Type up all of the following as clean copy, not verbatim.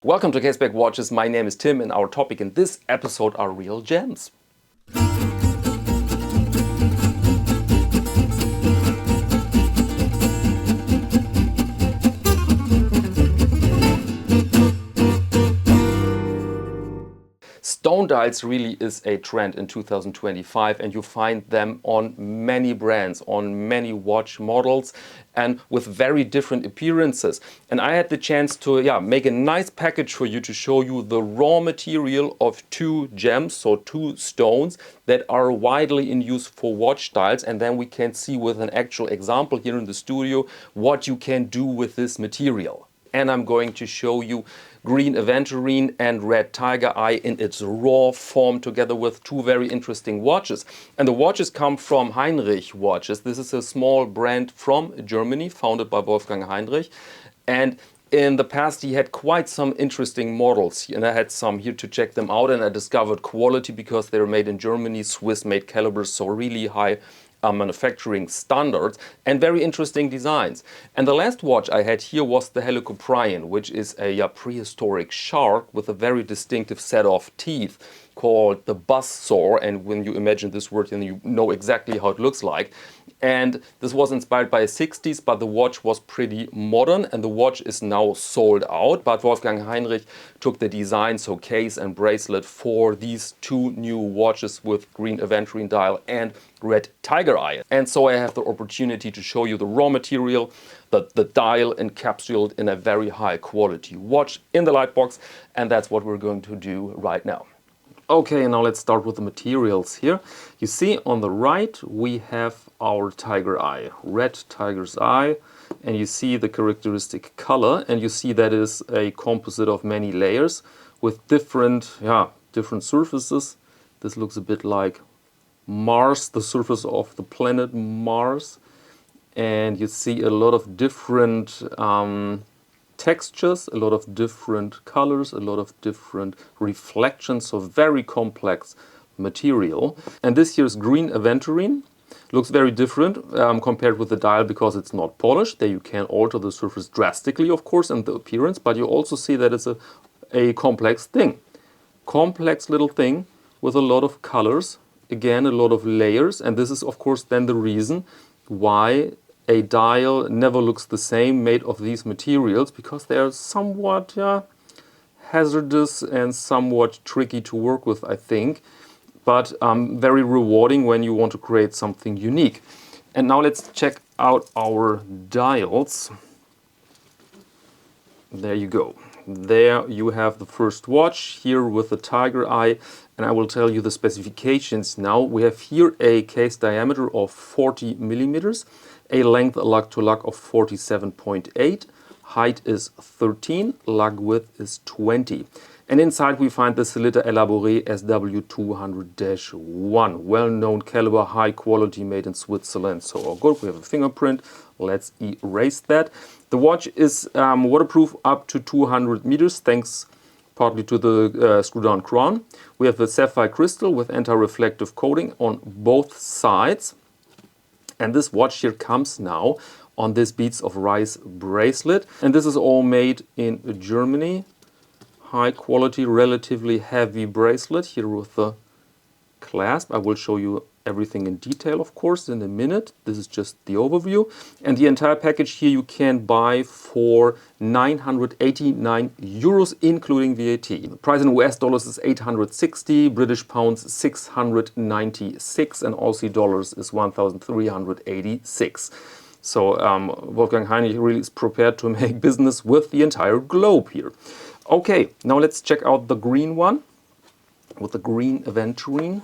Welcome to Caseback Watches. My name is Tim and our topic in this episode are real gems. Stone dials really is a trend in 2025 and you find them on many brands, on many watch models and with very different appearances. And I had the chance to make a nice package for you to show you the raw material of two gems, so two stones that are widely in use for watch dials, and then we can see with an actual example here in the studio what you can do with this material. And I'm going to show you green Aventurine and red Tiger Eye in its raw form together with two very interesting watches. And the watches come from Heinrich Watches. This is a small brand from Germany founded by Wolfgang Heinrich. And in the past he had quite some interesting models and I had some here to check them out, and I discovered quality because they're made in Germany, Swiss made calibers, so really high manufacturing standards and very interesting designs. And the last watch I had here was the Helicoprion, which is a prehistoric shark with a very distinctive set of teeth called the buzz saw, and when you imagine this word then you know exactly how it looks like. And this was inspired by the 60s, but the watch was pretty modern and the watch is now sold out. But Wolfgang Heinrich took the design, so case and bracelet, for these two new watches with green Aventurine dial and red Tiger Eye. And so I have the opportunity to show you the raw material, the dial encapsulated in a very high quality watch in the lightbox, and that's what we're going to do right now. Okay, now let's start with the materials here. You see on the right we have our Tiger Eye, red Tiger's Eye, and you see the characteristic color, and you see that is a composite of many layers with different surfaces. This looks a bit like Mars, the surface of the planet Mars, and you see a lot of different textures, a lot of different colors, a lot of different reflections, so very complex material. And this here's green Aventurine. Looks very different compared with the dial because it's not polished. There you can alter the surface drastically, of course, and the appearance, but you also see that it's a complex thing. Complex little thing with a lot of colors, again a lot of layers, and this is of course then the reason why a dial never looks the same made of these materials, because they are somewhat hazardous and somewhat tricky to work with, I think, but very rewarding when you want to create something unique. And now let's check out our dials. There you go. There you have the first watch here with the Tiger Eye, and I will tell you the specifications now. We have here a case diameter of 40 millimeters, a length lug to lug of 47.8, height is 13, lug width is 20. And inside we find the Celita Elaboré SW200-1, well-known caliber, high quality, made in Switzerland. So all good, we have a fingerprint, let's erase that. The watch is waterproof up to 200 meters, thanks partly to the screw-down crown. We have a sapphire crystal with anti-reflective coating on both sides. And this watch here comes now on this Beads of Rice bracelet. And this is all made in Germany. High quality, relatively heavy bracelet here with the clasp. I will show you everything in detail, of course, in a minute. This is just the overview. And the entire package here you can buy for 989 euros, including VAT. The price in US dollars is 860, British pounds 696, and Aussie dollars is 1,386. So Wolfgang Heinrich really is prepared to make business with the entire globe here. Okay, now let's check out the green one with the green Aventurine.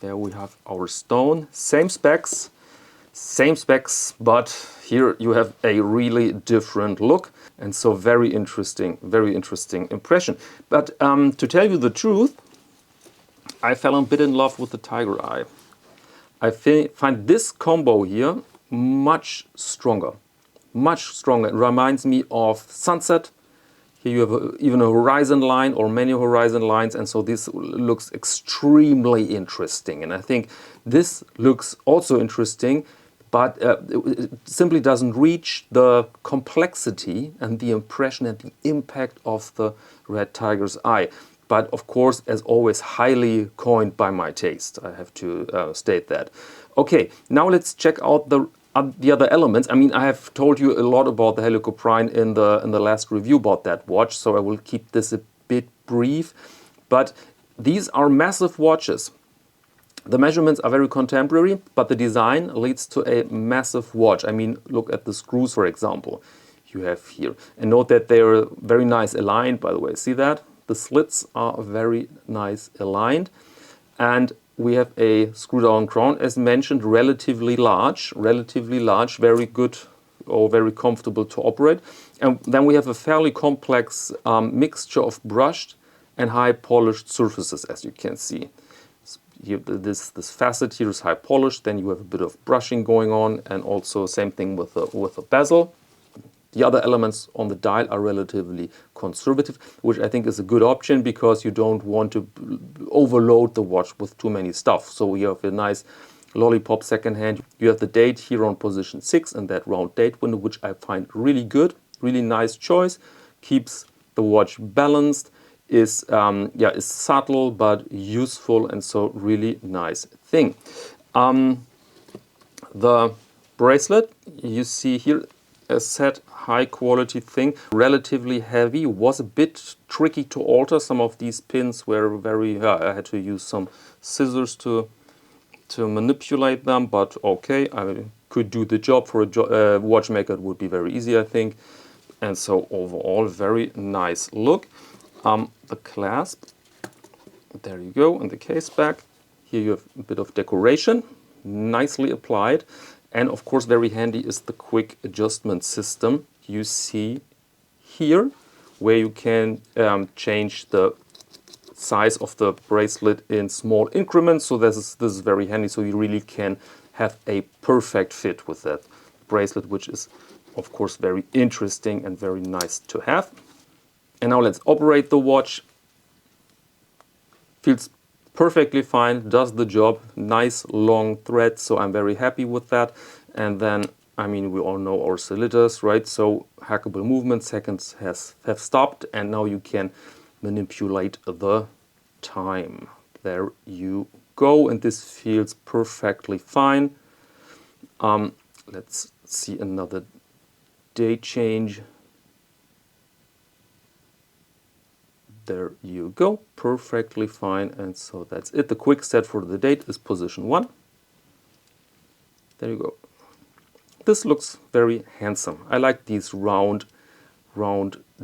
There we have our stone, same specs, but here you have a really different look, and so very interesting impression. But to tell you the truth, I fell a bit in love with the Tiger Eye. I find this combo here much stronger. It reminds me of sunset. Here you have even a horizon line or many horizon lines, and so this looks extremely interesting. And I think this looks also interesting but it simply doesn't reach the complexity and the impression and the impact of the Red Tiger's eye. But of course, as always, highly coined by my taste. I have to state that. Okay, now let's check out the other elements. I mean, I have told you a lot about the Helicoprion in the last review about that watch, so I will keep this a bit brief. But these are massive watches. The measurements are very contemporary, but the design leads to a massive watch. I mean, look at the screws, for example, you have here. And note that they are very nice aligned, by the way. See that? The slits are very nice aligned. And we have a screw-down crown, as mentioned, relatively large, very good or very comfortable to operate. And then we have a fairly complex mixture of brushed and high polished surfaces, as you can see. Here, this facet here is high polished, then you have a bit of brushing going on, and also same thing with the bezel. The other elements on the dial are relatively conservative, which I think is a good option because you don't want to overload the watch with too many stuff. So we have a nice lollipop second hand. You have the date here on position 6 and that round date window, which I find really good, really nice choice. Keeps the watch balanced, is subtle but useful, and so really nice thing. The bracelet you see here, a set high quality thing, relatively heavy, was a bit tricky to alter. Some of these pins were very, I had to use some scissors to manipulate them, but okay, I could do the job. For a watchmaker it would be very easy, I think. And so overall, very nice look. The clasp, there you go, and the case back. Here you have a bit of decoration, nicely applied. And of course, very handy is the quick adjustment system you see here, where you can change the size of the bracelet in small increments. So this is very handy. So you really can have a perfect fit with that bracelet, which is of course very interesting and very nice to have. And now let's operate the watch. Feels perfectly fine, does the job, nice long thread, so I'm very happy with that. And then, I mean, we all know our oscillators, right? So hackable movement, seconds have stopped, and now you can manipulate the time. There you go, and this feels perfectly fine. Let's see another date change. There you go, perfectly fine, and so that's it. The quick set for the date is position 1. There you go. This looks very handsome. I like these round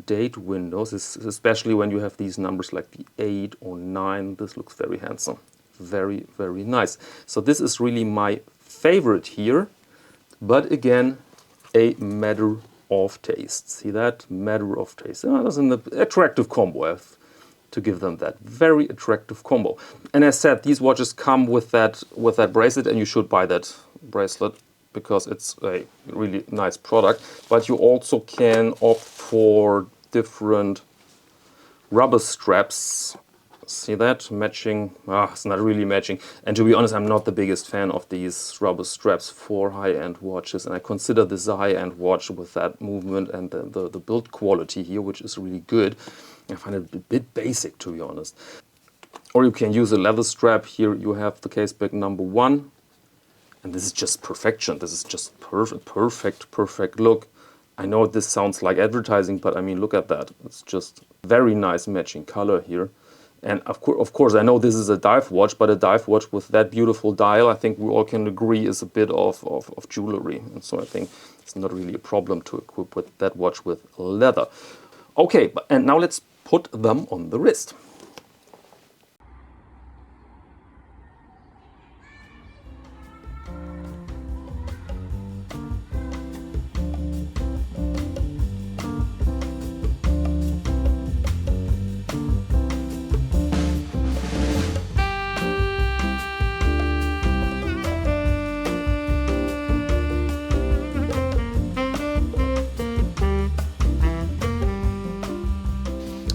date windows, especially when you have these numbers like the 8 or 9. This looks very handsome. Very, very nice. So this is really my favorite here, but again, a matter of taste. See that? Matter of taste. That's an attractive combo. I have to give them that. Very attractive combo. And as said, these watches come with that bracelet, and you should buy that bracelet because it's a really nice product. But you also can opt for different rubber straps. See that? Matching. It's not really matching. And to be honest, I'm not the biggest fan of these rubber straps for high-end watches. And I consider this a high-end watch with that movement and the build quality here, which is really good. I find it a bit basic, to be honest. Or you can use a leather strap. Here you have the Caseback number 1. And this is just perfection. This is just perfect look. I know this sounds like advertising, but I mean, look at that. It's just very nice matching color here. And of course, I know this is a dive watch, but a dive watch with that beautiful dial, I think we all can agree, is a bit of jewelry. And so I think it's not really a problem to equip with that watch with leather. Okay, and now let's put them on the wrist.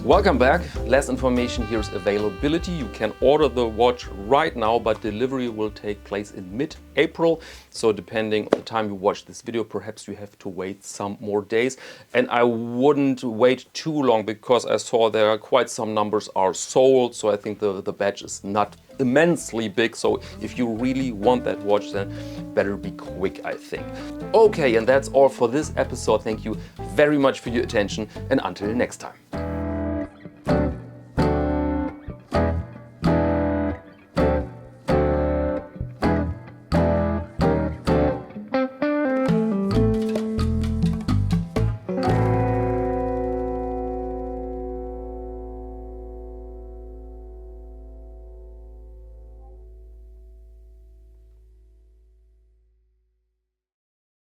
Welcome back. Less information, here's availability. You can order the watch right now, but delivery will take place in mid-April. So depending on the time you watch this video, perhaps you have to wait some more days. And I wouldn't wait too long because I saw there are quite some numbers are sold. So I think the batch is not immensely big. So if you really want that watch, then better be quick, I think. Okay, and that's all for this episode. Thank you very much for your attention, and until next time.